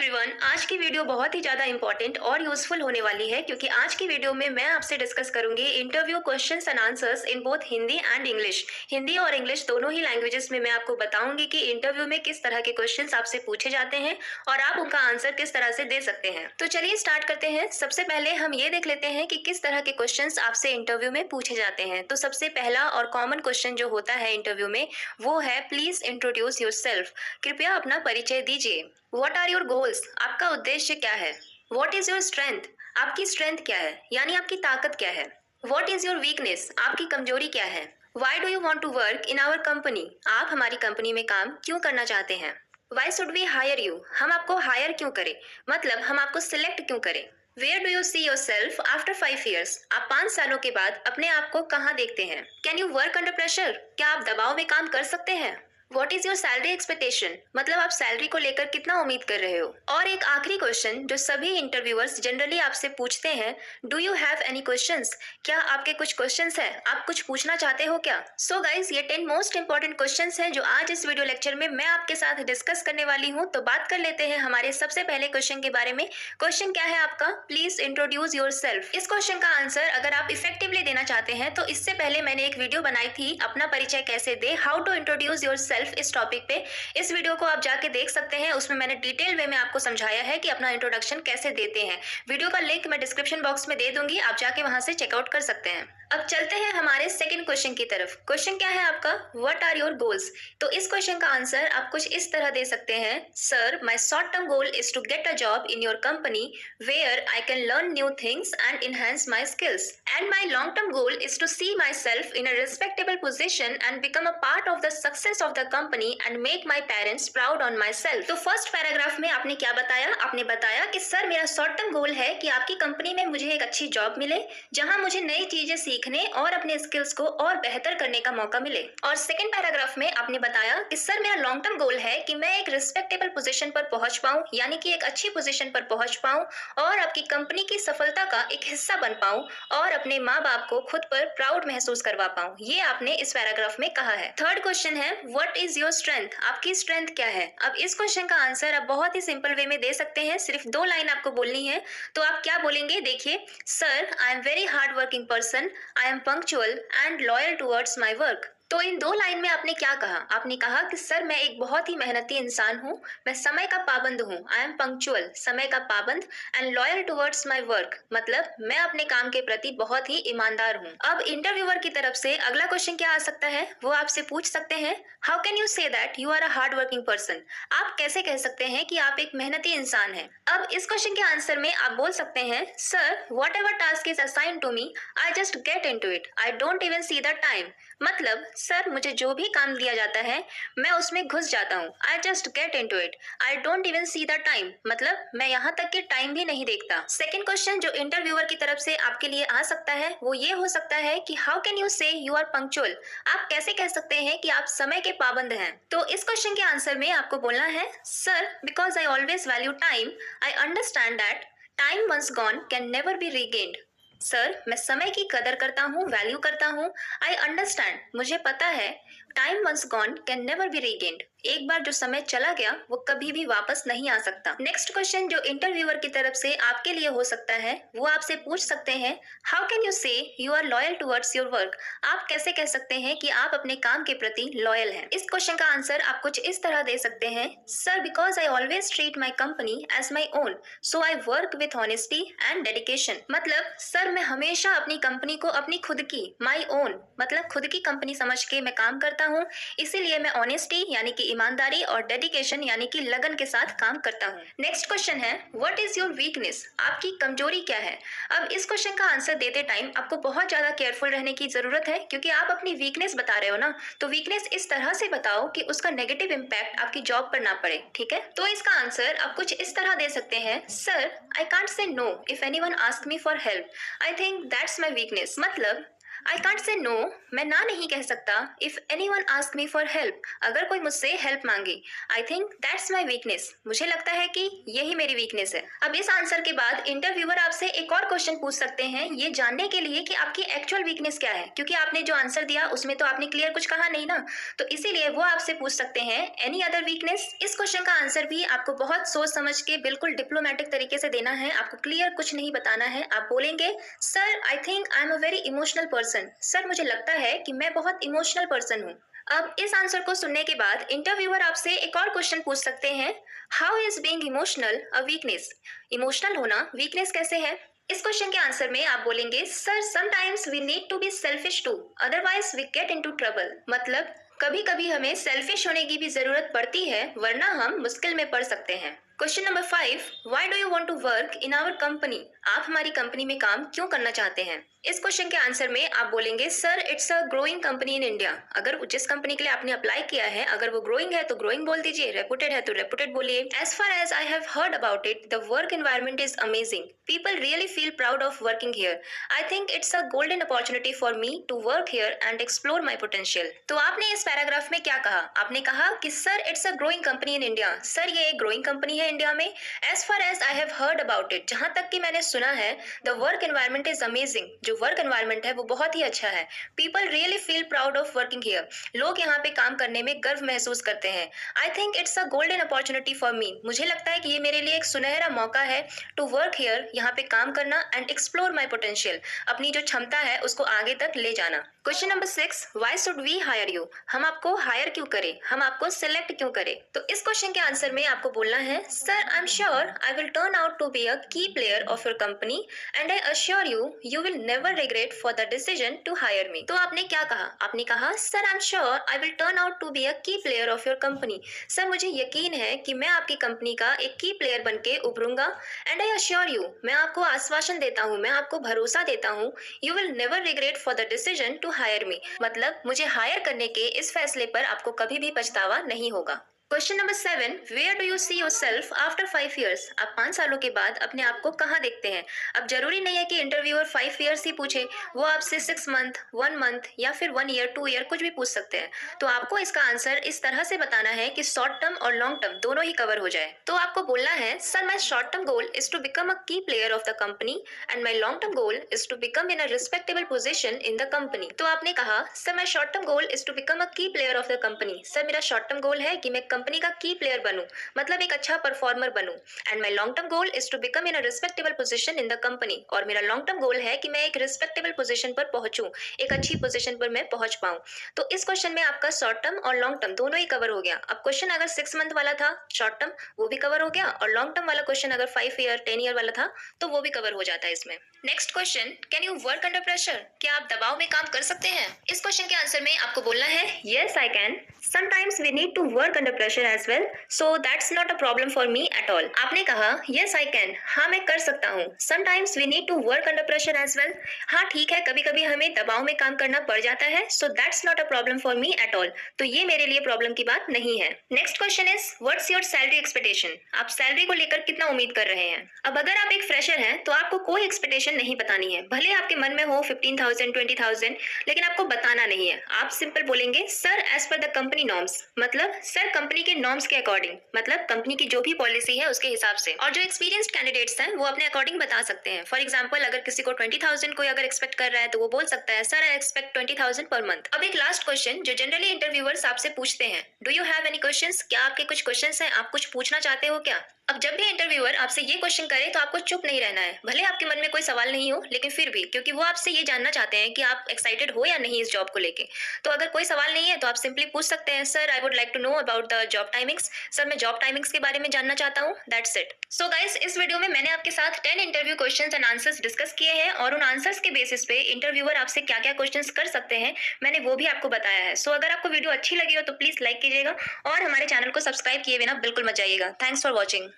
Everyone, आज की video बहुत ही ज़्यादा इंपॉर्टेंट और यूजफुल होने वाली है क्योंकि आज की वीडियो में मैं आपसे डिस्कस करूंगी interview questions and answers in both Hindi and English. Hindi और इंग्लिश दोनों ही लैंग्वेजेस में मैं आपको बताऊंगी कि इंटरव्यू में किस तरह के क्वेश्चंस आपसे पूछे जाते हैं और आप उनका आंसर किस तरह से दे सकते हैं। तो चलिए स्टार्ट करते हैं। सबसे पहले हम ये देख लेते हैं कि किस तरह के क्वेश्चन आपसे इंटरव्यू में पूछे जाते हैं। तो सबसे पहला और कॉमन क्वेश्चन जो होता है इंटरव्यू में वो है प्लीज इंट्रोड्यूस योरसेल्फ। कृपया अपना परिचय दीजिए। वॉट आर योर गोल्स, आपका उद्देश्य क्या है। वॉट इज योर स्ट्रेंथ, आपकी स्ट्रेंथ क्या है यानी आपकी ताकत क्या है। वॉट इज योर वीकनेस, आपकी कमजोरी क्या है। Why do you want to work in our company, आप हमारी कंपनी में काम क्यों करना चाहते हैं। Why should we hire you, हम आपको हायर क्यों करें, मतलब हम आपको सिलेक्ट क्यों करें। Where do you see yourself after 5 years, आप 5 सालों के बाद अपने आप को कहाँ देखते हैं। Can you work under pressure, क्या आप दबाव में काम कर सकते हैं। What is your salary expectation, मतलब आप सैलरी को लेकर कितना उम्मीद कर रहे हो। और एक आखिरी क्वेश्चन जो सभी इंटरव्यूअर्स जनरली आपसे पूछते हैं, do you have any questions, क्या आपके कुछ क्वेश्चंस हैं, आप कुछ पूछना चाहते हो क्या। सो गाइज, ये 10 मोस्ट इंपॉर्टेंट क्वेश्चंस हैं जो आज इस वीडियो लेक्चर में मैं आपके साथ डिस्कस करने वाली हूँ। तो बात कर लेते हैं हमारे सबसे पहले क्वेश्चन के बारे में। क्वेश्चन क्या है आपका, प्लीज इंट्रोड्यूस योर सेल्फ। इस क्वेश्चन का आंसर अगर आप इफेक्टिवली देना चाहते हैं तो इससे पहले मैंने एक वीडियो बनाई थी, अपना परिचय कैसे दे, how to introduce yourself, इस टॉपिक पे। इस वीडियो को आप जाके देख सकते हैं, उसमें मैंने डिटेल वे में आपको समझाया है कि अपना इंट्रोडक्शन कैसे देते हैं। वीडियो का लिंक मैं डिस्क्रिप्शन बॉक्स में दे दूंगी, आप जाके वहां से चेकआउट कर सकते हैं। अब चलते हैं हमारे सेकंड क्वेश्चन की तरफ। क्वेश्चन क्या है आपका, व्हाट आर योर गोल्स। तो इस क्वेश्चन का आंसर आप कुछ इस तरह दे सकते हैं, sir my short term goal is to get a job in your company where I can learn new things and enhance my skills, and my long term goal is to see myself in a respectable position and become a part of the success of the company and make my parents proud on myself। तो first paragraph में आपने क्या बताया, आपने बताया कि sir मेरा short term goal है कि आपकी कंपनी में मुझे एक अच्छी जॉब मिले जहां मुझे नई चीजें सीखने और अपने स्किल्स को और बेहतर करने का मौका मिले। और सेकंड पैराग्राफ में आपने बताया कि सर मेरा लॉन्ग टर्म गोल है कि मैं एक रिस्पेक्टेबल पोजीशन पर पहुंच पाऊं, यानी कि एक अच्छी पोजीशन पर पहुंच पाऊं और आपकी कंपनी की सफलता का एक हिस्सा बन पाऊं और अपने माँ बाप को खुद पर प्राउड महसूस करवा पाऊं। ये आपने इस पैराग्राफ में कहा है। थर्ड क्वेश्चन है, व्हाट इज योर स्ट्रेंथ, आपकी स्ट्रेंथ क्या है। अब इस क्वेश्चन का आंसर आप बहुत ही सिंपल वे में दे सकते हैं, सिर्फ 2 लाइन आपको बोलनी है। तो आप क्या बोलेंगे, देखिए, sir I am very hard working person, I am punctual and loyal towards my work. तो इन 2 लाइन में आपने क्या कहा, आपने कहा कि सर मैं एक बहुत ही मेहनती इंसान हूँ, मैं समय का पाबंद हूँ, आई एम पंक्चुअल, समय का पाबंद, and loyal towards my work, मतलब मैं अपने काम के प्रति बहुत ही ईमानदार हूँ। अब इंटरव्यूअर की तरफ से अगला क्वेश्चन क्या आ सकता है, वो आपसे पूछ सकते हैं, how can you say that you are a hard working person, आप कैसे कह सकते हैं कि आप एक मेहनती इंसान हैं। अब इस क्वेश्चन के आंसर में आप बोल सकते हैं, sir whatever task is assign to me I just get into it, I don't even see the time, मतलब सर मुझे जो भी काम दिया जाता है मैं उसमें घुस जाता हूँ, I just get into it, I don't even see the time, मतलब मैं यहाँ तक कि टाइम भी नहीं देखता। सेकंड क्वेश्चन जो इंटरव्यूअर की तरफ से आपके लिए आ सकता है वो ये हो सकता है कि how can you say you are punctual, आप कैसे कह सकते हैं कि आप समय के पाबंद हैं। तो इस क्वेश्चन के आंसर में आपको बोलना है, sir because I always value time, I understand that time once gone can never be regained. Sir मैं समय की कदर करता हूँ, वैल्यू करता हूँ, आई अंडरस्टैंड, मुझे पता है, time once gone can never be regained, एक बार जो समय चला गया वो कभी भी वापस नहीं आ सकता। नेक्स्ट क्वेश्चन जो इंटरव्यूअर की तरफ से आपके लिए हो सकता है वो आपसे पूछ सकते हैं, how can you say you are loyal towards your work, आप कैसे कह सकते हैं कि आप अपने काम के प्रति लॉयल हैं। इस क्वेश्चन का आंसर आप कुछ इस तरह दे सकते हैं, sir because I always treat my company as my own so I work with honesty and dedication, मतलब सर मैं हमेशा अपनी कंपनी को अपनी खुद की, माई ओन मतलब खुद की कंपनी समझ के मैं काम करता हूँ, इसीलिए मैं ऑनेस्टी यानी कि ईमानदारी और डेडिकेशन यानी कि लगन के साथ काम करता हूँ। नेक्स्ट क्वेश्चन है, व्हाट इज योर वीकनेस, आपकी कमजोरी क्या है। अब इस क्वेश्चन का आंसर देते टाइम आपको बहुत ज्यादा केयरफुल रहने की जरूरत है क्योंकि आप अपनी वीकनेस बता रहे हो ना, तो वीकनेस इस तरह से बताओ कि उसका नेगेटिव इम्पैक्ट आपकी जॉब पर ना पड़े, ठीक है। तो इसका आंसर आप कुछ इस तरह दे सकते हैं, sir I can't say know if anyone ask me for help, I think that's my weakness, मतलब आई कांट से नो, मैं ना नहीं कह सकता। If anyone ask me for help, अगर कोई मुझसे हेल्प मांगे। I think that's my weakness, मुझे लगता है कि यही मेरी वीकनेस है। अब इस आंसर के बाद इंटरव्यूअर आपसे एक और क्वेश्चन पूछ सकते हैं, ये जानने के लिए कि आपकी एक्चुअल वीकनेस क्या है, क्योंकि आपने जो आंसर दिया उसमें तो आपने क्लियर कुछ कहा नहीं ना। तो इसीलिए वो आपसे पूछ सकते हैं एनी अदर वीकनेस। इस क्वेश्चन का आंसर भी आपको बहुत सोच समझ के बिल्कुल डिप्लोमेटिक तरीके से देना है, आपको क्लियर कुछ नहीं बताना है। आप बोलेंगे sir I think I am a very emotional person, sir मुझे लगता है कि मैं बहुत इमोशनल पर्सन हूँ। अब इस आंसर को सुनने के बाद इंटरव्यूअर आपसे एक और क्वेश्चन पूछ सकते हैं, how is being emotional a weakness? Emotional होना वीकनेस कैसे है? इस क्वेश्चन के आंसर में आप बोलेंगे sir sometimes we need to be selfish too, otherwise we get into trouble. मतलब कभी कभी हमें सेल्फिश होने की भी जरूरत पड़ती है, वरना हम मुश्किल में पड़ सकते हैं। Question number 5, why do you want to work in our company? आप हमारी कंपनी में काम क्यों करना चाहते हैं? इस क्वेश्चन के आंसर में आप बोलेंगे sir it's a growing company in India. अगर जिस कंपनी के लिए आपने अप्लाई किया है, अगर वो ग्रोइंग है तो ग्रोइंग बोल दीजिए, रेपुटेड है तो रेपुटेड बोलिए। As far as I have heard about it, the work environment is amazing, people really feel proud of working here. I think it's a golden opportunity for me to work here and explore my potential. तो आपने इस paragraph में क्या कहा? आपने कहा कि sir it's a growing company in India, sir ये एक ग्रोइंग कंपनी है इंडिया में। As far as I have heard about it, जहां तक कि मैंने सुना है, the work environment is amazing, जो वर्क एनवायरनमेंट है वो बहुत ही अच्छा है। People really feel proud of working here, लोग यहाँ पे काम करने में गर्व महसूस करते हैं। आई think it's a golden opportunity for मी, मुझे लगता है कि ये मेरे लिए एक सुनहरा मौका है टू वर्क हियर, यहाँ पे काम करना, एंड एक्सप्लोर माई पोटेंशियल, अपनी जो क्षमता है उसको आगे तक ले जाना। Question number 6, why should we hire you? हम आपको हायर क्यों करें, हम आपको सिलेक्ट क्यों करें? तो इस क्वेश्चन के आंसर में आपको बोलना है sir I am sure I will turn out to be a key player of your company and I assure you you will never regret for the decision to hire me. तो आपने क्या कहा? आपने कहा sir I am sure I will turn out to be a key player of your company, sir मुझे यकीन है कि मैं आपकी कंपनी का एक की प्लेयर बन के उभरूंगा। एंड आई अश्योर यू, मैं आपको आश्वासन देता हूँ, मैं आपको भरोसा देता हूँ, you will never regret for the decision to hire me, मतलब मुझे हायर करने के इस फैसले पर आपको कभी भी पछतावा नहीं होगा। Question number 7, where do you see yourself after 5 years? आप 5 सालों के बाद अपने आप को कहाँ देखते हैं? अब जरूरी नहीं है कि इंटरव्यूअर 5 ईयर्स ही पूछे, वो आपसे 6 मंथ, 1 मंथ या फिर 1 ईयर, 2 ईयर कुछ भी पूछ सकते हैं। तो आपको इसका आंसर इस तरह से बताना है कि शॉर्ट टर्म और लॉन्ग टर्म दोनों ही कवर हो जाए। तो आपको बोलना है sir my short term goal is to become a key player of the company and my long term goal is to become in a respectable position in the company. तो आपने कहा sir my short term goal is to become a key player of the company, sir मेरा short term goal है कि मैं company का की player बनूं, मतलब एक अच्छा परफॉर्मर बनूं। And my long term goal is to become in a respectable position in the company, और मेरा लॉन्ग टर्म गोल है कि मैं एक रिस्पेक्टेबल पोजीशन पर पहुंचूं, एक अच्छी पोजीशन पर मैं पहुंच पाऊं। तो इस क्वेश्चन में आपका शॉर्ट टर्म और लॉन्ग टर्म दोनों ही कवर हो गया। अब क्वेश्चन अगर 6 मंथ वाला था शॉर्ट टर्म, वो भी कवर हो गया, और लॉन्ग टर्म वाला क्वेश्चन अगर 5 ईयर 10 ईयर वाला था तो वो भी कवर हो जाता है इसमें। Next question, can you work under pressure? क्या आप दबाव में काम कर सकते हैं? इस क्वेश्चन के आंसर में आपको बोलना है yes I can, sometimes we need to work under pressure as well, so that's not a problem for me at all. आपने कहा यस आई कैन, हाँ मैं कर सकता हूँ। Sometimes we need to work under pressure as well, हाँ ठीक है कभी कभी हमें दबाव में काम करना पड़ जाता है, सो that's not a problem for me at all, तो ये मेरे लिए प्रॉब्लम की बात नहीं है। Next question is what's your salary expectation? आप सैलरी को लेकर कितना उम्मीद कर रहे हैं? अब अगर आप एक फ्रेशर हैं तो आपको कोई एक्सपेक्टेशन नहीं बतानी है, भले आपके मन में हो 15,000 20,000, लेकिन आपको बताना नहीं है। आप सिंपल बोलेंगे sir as per the company norms, मतलब सर कंपनी के नॉर्म्स के अकॉर्डिंग, मतलब कंपनी की जो भी पॉलिसी है उसके हिसाब से। और जो एक्सपीरियंस्ड कैंडिडेट्स हैं वो अपने अकॉर्डिंग बता सकते हैं। फॉर एग्जांपल अगर किसी को 20,000 कोई अगर एक्सपेक्ट कर रहा है तो वो बोल सकता है sir I expect 20,000 per month. अब एक लास्ट क्वेश्चन जो जनरली इंटरव्यूअर्स आपसे पूछते हैं, do you have any questions? क्या आपके कुछ क्वेश्चंस हैं, आप कुछ पूछना चाहते हो क्या? अब जब भी इंटरव्यूअर आपसे ये क्वेश्चन करे तो आपको चुप नहीं रहना है, भले आपके मन में कोई सवाल नहीं हो, लेकिन फिर भी क्योंकि वो आपसे ये जानना चाहते हैं कि आप एक्साइटेड हो या नहीं इस जॉब को लेके। तो अगर कोई सवाल नहीं है तो आप सिंपली पूछ सकते हैं sir I would like to know about the job timings, sir मैं जॉब टाइमिंग्स के बारे में जानना चाहता हूँ, दैट्स इट। सो गाइस इस वीडियो में मैंने आपके साथ 10 interview questions and answers discuss किए हैं, और उन आंसर्स के बेसिस पे इंटरव्यूअर आपसे क्या क्या क्वेश्चंस कर सकते हैं मैंने वो भी आपको बताया है। सो अगर आपको वीडियो अच्छी लगी हो तो प्लीज लाइक कीजिएगा, और हमारे चैनल को सब्सक्राइब किए बिना बिल्कुल मत जाइएगा। Thanks for watching.